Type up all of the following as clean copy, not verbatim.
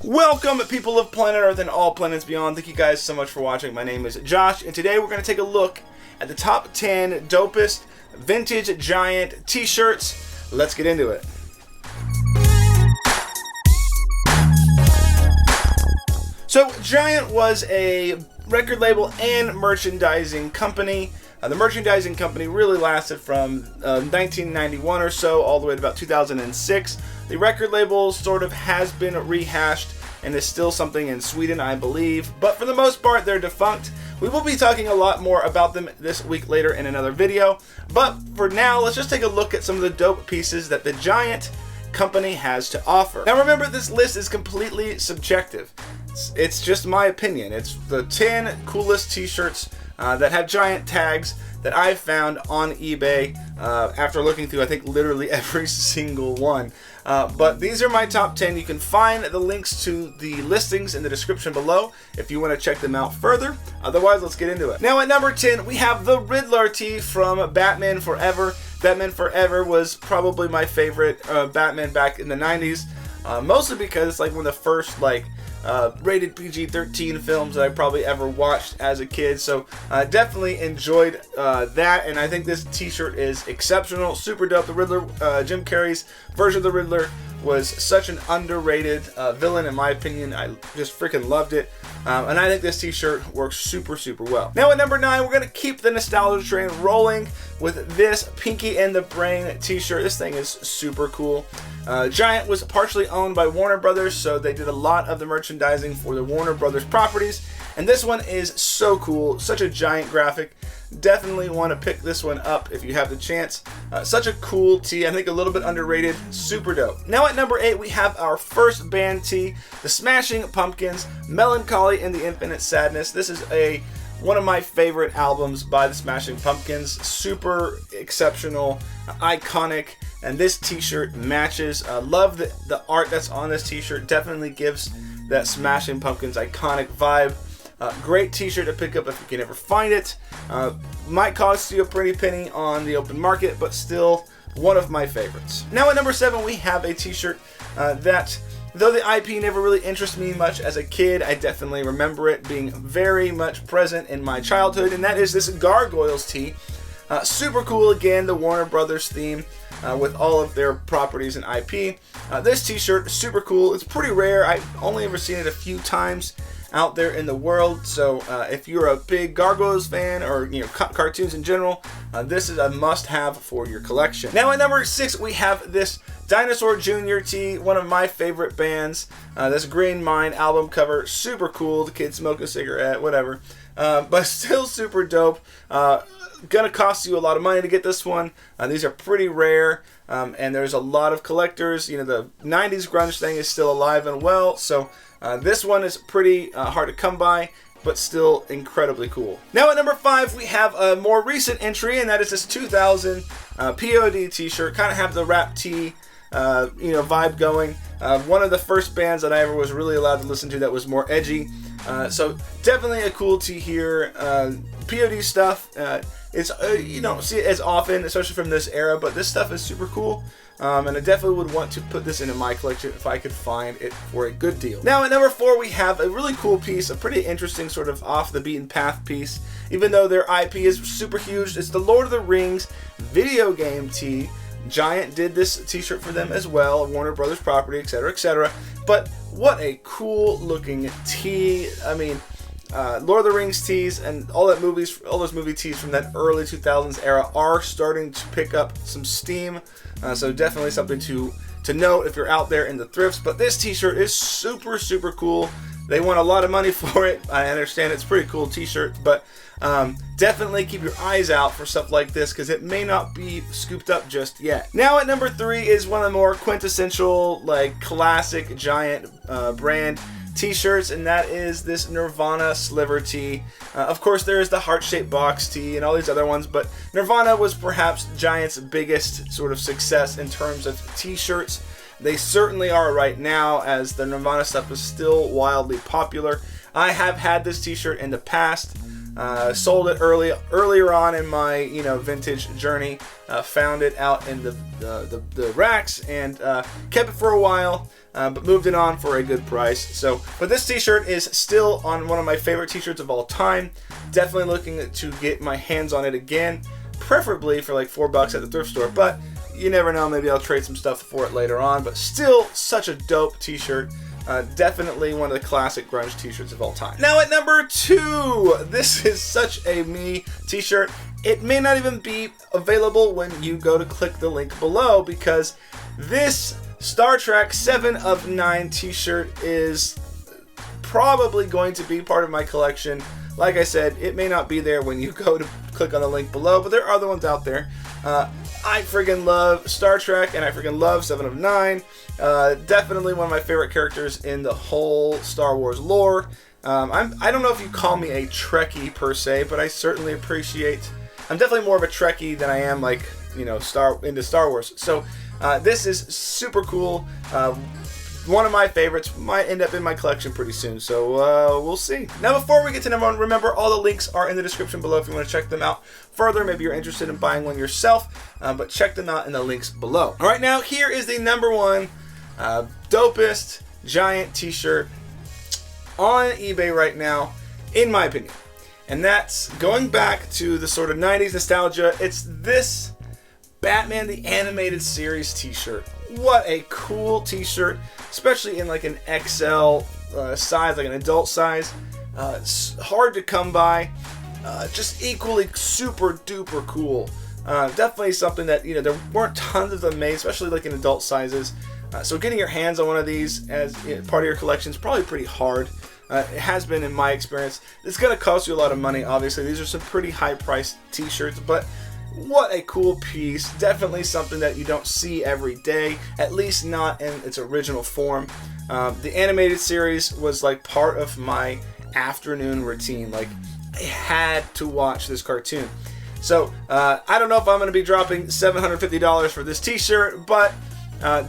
Welcome, people of planet Earth and all planets beyond. Thank you guys so much for watching. My name is Josh, and today we're going to take a look at the top 10 dopest vintage Giant t-shirts. Let's get into it. So, Giant was a record label and merchandising company. The merchandising company really lasted from 1991 or so all the way to about 2006. The record label sort of has been rehashed and is still something in Sweden, I believe. But for the most part, they're defunct. We will be talking a lot more about them this week later in another video. But for now, let's just take a look at some of the dope pieces that the Giant company has to offer. Now remember, this list is completely subjective. It's just my opinion. It's the 10 coolest t-shirts that have Giant tags that I've found on eBay after looking through, I think, literally every single one. But these are my top 10. You can find the links to the listings in the description below if you want to check them out further. Otherwise, let's get into it. Now at number 10, we have the Riddler tee from Batman Forever. Batman Forever was probably my favorite Batman back in the 90s. Mostly because it's like one of the first rated PG-13 films that I probably ever watched as a kid. So definitely enjoyed that, and I think this t-shirt is exceptional, super dope. The Riddler, Jim Carrey's version of the Riddler was such an underrated villain in my opinion. I just freaking loved it. And I think this t-shirt works super well. Now at number 9, we're going to keep the nostalgia train rolling with this Pinky and the Brain t-shirt. This thing is super cool. Giant was partially owned by Warner Brothers, so they did a lot of the merchandising for the Warner Brothers properties. And this one is so cool, such a Giant graphic. Definitely want to pick this one up if you have the chance. Such a cool tee, I think a little bit underrated, super dope. Now at number 8, we have our first band tee, the Smashing Pumpkins, Melancholy and the Infinite Sadness. This is one of my favorite albums by the Smashing Pumpkins. Super exceptional, iconic, and this t-shirt matches. Love the art that's on this t-shirt. Definitely gives that Smashing Pumpkins iconic vibe. Great t-shirt to pick up if you can ever find it. Might cost you a pretty penny on the open market, but still one of my favorites. Now at number 7, we have a t-shirt that, though the IP never really interested me much as a kid, I definitely remember it being very much present in my childhood, and that is this Gargoyles tee. Super cool, again, the Warner Brothers theme with all of their properties and IP. This t-shirt is super cool. It's pretty rare. I've only ever seen it a few times out there in the world, so if you're a big Gargoyles fan or cartoons in general, this is a must-have for your collection. Now at number 6, we have this Dinosaur Jr. tee, one of my favorite bands. This Green Mine album cover, super cool. The kid smoke a cigarette, whatever, but still super dope. Gonna cost you a lot of money to get this one. These are pretty rare, and there's a lot of collectors. The 90s grunge thing is still alive and well, so this one is pretty hard to come by, but still incredibly cool. Now at number 5, we have a more recent entry, and that is this 2000 P.O.D. t-shirt. Kind of have the rap tee vibe going. One of the first bands that I ever was really allowed to listen to that was more edgy. So definitely a cool tee here. P.O.D. stuff, you don't see it as often, especially from this era, but this stuff is super cool. And I definitely would want to put this into my collection if I could find it for a good deal. Now at number 4, we have a really cool piece, a pretty interesting sort of off the beaten path piece, even though their IP is super huge. It's the Lord of the Rings video game tee. Giant did this t-shirt for them as well, Warner Brothers property, etc., etc. But what a cool looking tee. I mean, Lord of the Rings tees and all those movie tees from that early 2000s era are starting to pick up some steam. So definitely something to note if you're out there in the thrifts. But this t-shirt is super cool. They want a lot of money for it. I understand it's a pretty cool t-shirt, but definitely keep your eyes out for stuff like this because it may not be scooped up just yet. Now at number 3 is one of the more quintessential, classic Giant brand t-shirts, and that is this Nirvana sliver tee. Of course, there is the heart-shaped box tee and all these other ones, but Nirvana was perhaps Giant's biggest sort of success in terms of t-shirts. They certainly are right now, as the Nirvana stuff is still wildly popular. I have had this t-shirt in the past. Sold it earlier on in my vintage journey. Found it out in the racks and kept it for a while, but moved it on for a good price. So, but this t-shirt is still on one of my favorite t-shirts of all time. Definitely looking to get my hands on it again, preferably for like $4 at the thrift store, but you never know, maybe I'll trade some stuff for it later on. But still such a dope t-shirt. Definitely one of the classic grunge t-shirts of all time. Now at number 2, this is such a me t-shirt. It may not even be available when you go to click the link below, because this Star Trek 7 of 9 t-shirt is probably going to be part of my collection. Like I said, it may not be there when you go to click on the link below, but there are other ones out there. I friggin' love Star Trek, and I friggin' love 7 of 9. Definitely one of my favorite characters in the whole Star Wars lore. I don't know if you call me a Trekkie per se, but I certainly appreciate... I'm definitely more of a Trekkie than I am into Star Wars. So this is super cool. One of my favorites, might end up in my collection pretty soon, so we'll see. Now before we get to number 1, remember all the links are in the description below if you want to check them out further. Maybe you're interested in buying one yourself, but check them out in the links below. Alright, now here is the number 1 dopest giant t-shirt on eBay right now, in my opinion. And that's going back to the sort of 90s nostalgia. It's this Batman the Animated Series t-shirt. What a cool t-shirt, especially in like an XL size, like an adult size. It's hard to come by, just equally super duper cool. Definitely something that, there weren't tons of them made, especially like in adult sizes. So getting your hands on one of these as part of your collection is probably pretty hard. It has been in my experience. It's going to cost you a lot of money, obviously. These are some pretty high-priced t-shirts, but what a cool piece. Definitely something that you don't see every day, at least not in its original form. The animated series was like part of my afternoon routine. Like, I had to watch this cartoon. So, I don't know if I'm going to be dropping $750 for this t-shirt, but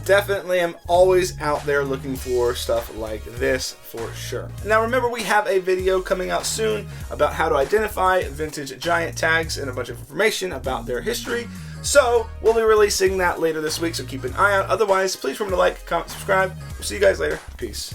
definitely am always out there looking for stuff like this for sure. Now remember, we have a video coming out soon about how to identify vintage giant tags and a bunch of information about their history. So we'll be releasing that later this week, so keep an eye out. Otherwise, please remember to like, comment, subscribe. We'll see you guys later. Peace.